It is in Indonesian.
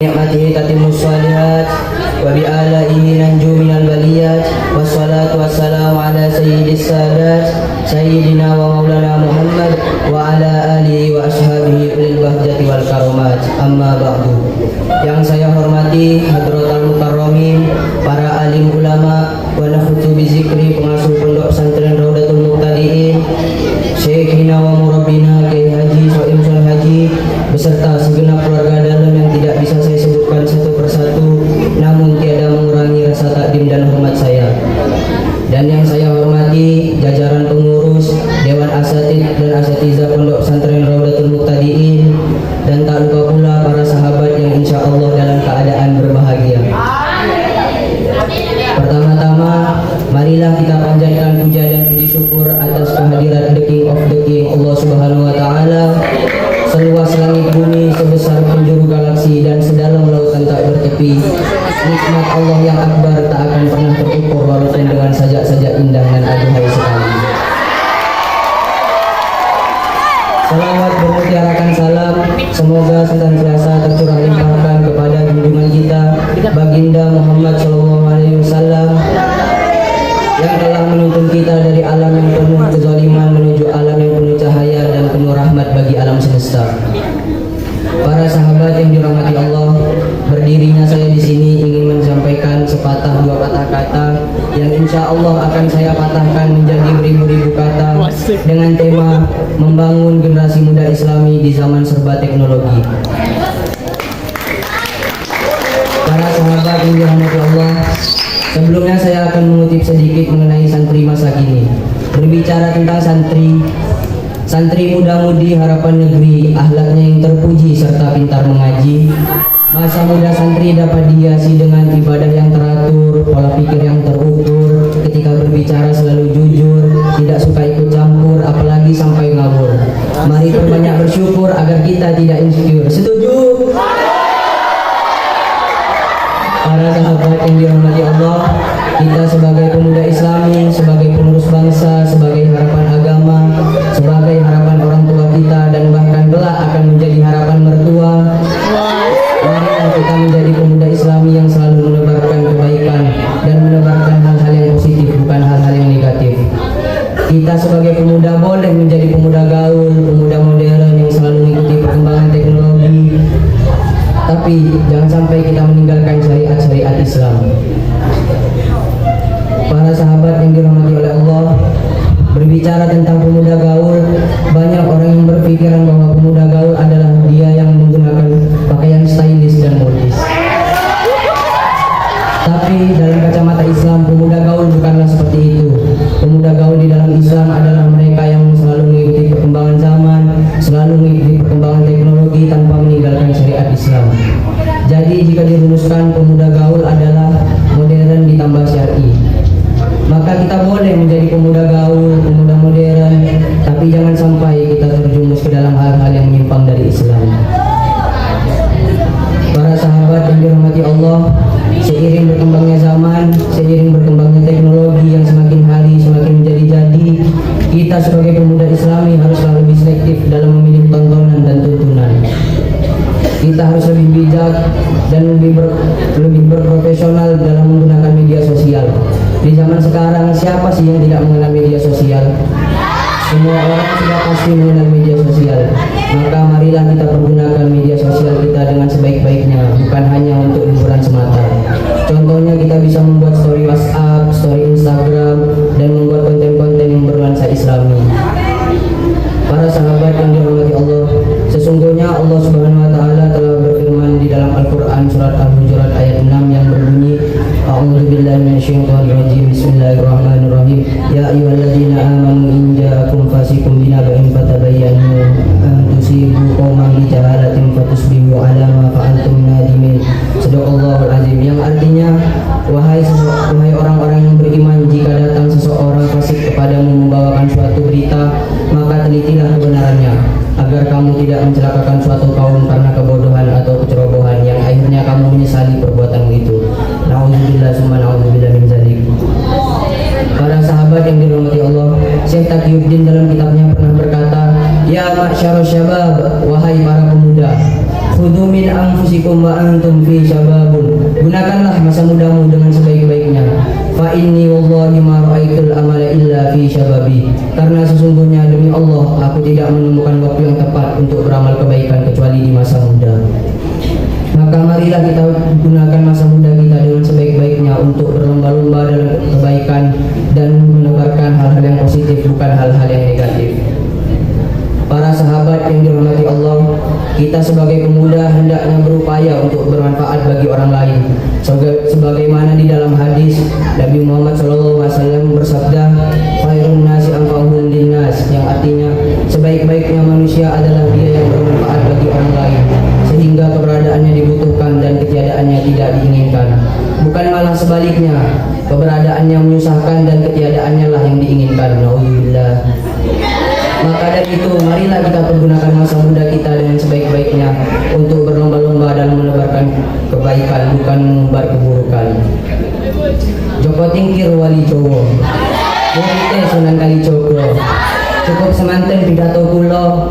Nikmatihi tatimmus shalihat wa bi alaihi nanju minal baliyat wassalatu wassalamu ala sayyidis sadat sayyidina wa maulana Muhammad wa ala alihi wa ashabihi ulil bahjati wal karomat. Amma ba'du. Yang saya hormati hadratal mukarramin, para alim ulama wa nafutu bi zikri, pengasuh pondok pesantren Raudatul Muqtadiin, syekhina wa murabbina Kiai Haji Soim Sul Haji beserta segenap keluarga dalam yang tidak bisa saya sebutkan satu persatu, namun tiada mengurangi rasa takdim dan hormat saya. Dan yang saya hormati jajaran pengurus, dewan asatid dan asatidzah pondok pesantren Raudatul Muqtadiin, dan tak lupa pula para sahabat yang insya Allah dalam keadaan berbahagia. Pertama-tama, marilah kita panjatkan puja dan puji syukur atas kehadiran the King of the King, Allah Subhanahu wa Ta'ala, seluas langit bumi, sebesar penjuru galaksi, dan sedalam lautan tak bertepi. Nikmat Allah yang akbar tak akan pernah terukur walaupun dengan sajak-sajak indah dan aduhai sekali. Salawat bermutiarakan salam semoga senantiasa tercurah limpahkan kepada junjungan kita Baginda Muhammad SAW yang telah menuntun kita dari alam yang penuh kezaliman menuju alam yang penuh cahaya dan penuh rahmat bagi alam semesta. Para sahabat yang dirahmati Allah, berdirinya saya di sini ingin menyampaikan sepatah dua patah kata yang insya Allah akan saya patahkan menjadi beribu-ribu kata dengan tema membangun generasi muda Islami di zaman serba teknologi. Para sahabat yang dirahmati Allah, sebelumnya saya akan mengutip sedikit mengenai santri masa kini. Berbicara tentang santri muda-mudi harapan negeri, akhlaknya yang terpuji serta pintar mengaji. Masa muda santri dapat dihiasi dengan ibadah yang teratur, pola pikir yang terukur, ketika berbicara selalu jujur, tidak suka ikut campur, apalagi sampai ngawur. Mari perbanyak bersyukur agar kita tidak insecure. Setuju? Para sahabat yang dirahmati Allah, kita sebagai pemuda Islami, sebagai penerus bangsa, sebagai harapan agama, sebagai harapan orang tua kita, dan bahkan kelak akan menjadi harapan mertua, marilah kita menjadi pemuda Islami yang selalu menebarkan kebaikan dan menebarkan hal-hal yang positif, bukan hal-hal yang negatif. Kita sebagai pemuda boleh menjadi pemuda gaul, pemuda modern yang selalu mengikuti perkembangan teknologi, tapi jangan sampai kita meninggalkan syariat-syariat Islam. Para sahabat yang dirahmati oleh Allah, berbicara tentang pemuda gaul, banyak orang yang berpikiran bahwa pemuda gaul adalah dia yang menggunakan pakaian stylish dan modis. Tapi dalam kacamata Islam, pemuda gaul bukanlah seperti itu. Pemuda gaul di dalam Islam adalah mereka yang selalu mengikuti perkembangan zaman, selalu mengikuti perkembangan teknologi tanpa meninggalkan syariat Islam. Jadi jika dirumuskan, pemuda gaul adalah modern ditambah syar'i. Maka kita boleh menjadi pemuda gaul, pemuda modern, tapi jangan sampai kita terjumus ke dalam hal-hal yang menyimpang dari Islam. Para sahabat yang dirahmati Allah, seiring berkembangnya zaman, seiring berkembangnya teknologi yang semakin hari semakin menjadi-jadi, kita sebagai pemuda Islami haruslah lebih selektif dalam memilih tontonan dan tuntunan. Kita harus lebih bijak dan lebih berprofesional dalam menggunakan media sosial. Di zaman sekarang, siapa sih yang tidak mengenal media sosial? Semua orang sudah pasti mengenal media sosial. Maka marilah kita pergunakan media sosial kita dengan sebaik-baiknya, bukan hanya untuk hiburan semata. Contohnya kita bisa membuat story WhatsApp, story Instagram, dan membuat konten-konten yang bernuansa Islami. Para sahabat yang dirahmati Allah, sesungguhnya Allah Subhanahu wa Ta'ala telah berfirman di dalam Al-Quran surat Al-Hujurat ayat 6 yang berbunyi, A'udzubillahi minasyaitonirrajim, Bismillahirrahmanirrahim. Ya ayyuhalladzina amanu in ja'akum fasiqun binaba'in fatabayyanu an tusibu qauman bijahalatin fatusbihu 'ala ma fa'altum nadimin. Shadaqallahul azim. Yang artinya, wahai orang-orang yang beriman, jika datang seseorang fasik kepadamu membawakan suatu berita, maka telitilah kebenarannya, agar kamu tidak mencelakakan suatu kaum karena kebodohan atau kecerobohan yang akhirnya kamu menyesali perbuatanmu itu. Na'udzubillah summa na'udzubillah min dzalik. Para sahabat yang dirahmati Allah, fikum wa antum fi syababun. Gunakanlah masa mudamu dengan sebaik-baiknya. Fa inni wallahi ma ra'aitul amala illa fi syababi. Karena sesungguhnya demi Allah aku tidak menemukan waktu yang tepat untuk beramal kebaikan kecuali di masa muda. Maka marilah kita gunakan masa muda kita dengan sebaik-baiknya untuk berlomba-lomba dalam kebaikan dan menebarkan hal-hal yang positif, bukan hal-hal yang negatif. Para sahabat yang dirahmati Allah, kita sebagai pemuda hendaknya berupaya untuk bermanfaat bagi orang lain. Sebagaimana di dalam hadis Nabi Muhammad SAW bersabda, "Khairun nasi anfa'uhum linnas," yang artinya sebaik-baiknya manusia adalah dia yang bermanfaat bagi orang lain, sehingga keberadaannya dibutuhkan dan ketiadaannya tidak diinginkan. Bukan malah sebaliknya, keberadaannya menyusahkan dan ketiadaannya lah yang diinginkan. Nauzubillah. Maka dari itu, marilah kita pergunakan masa muda kita dengan sebaik-baiknya untuk berlomba-lomba dalam menebarkan kebaikan, bukan mengumbar keburukan. Joko Tingkir Wali Jowo, Murid Sunan Kalijogo. Cukup semanten pidato kula.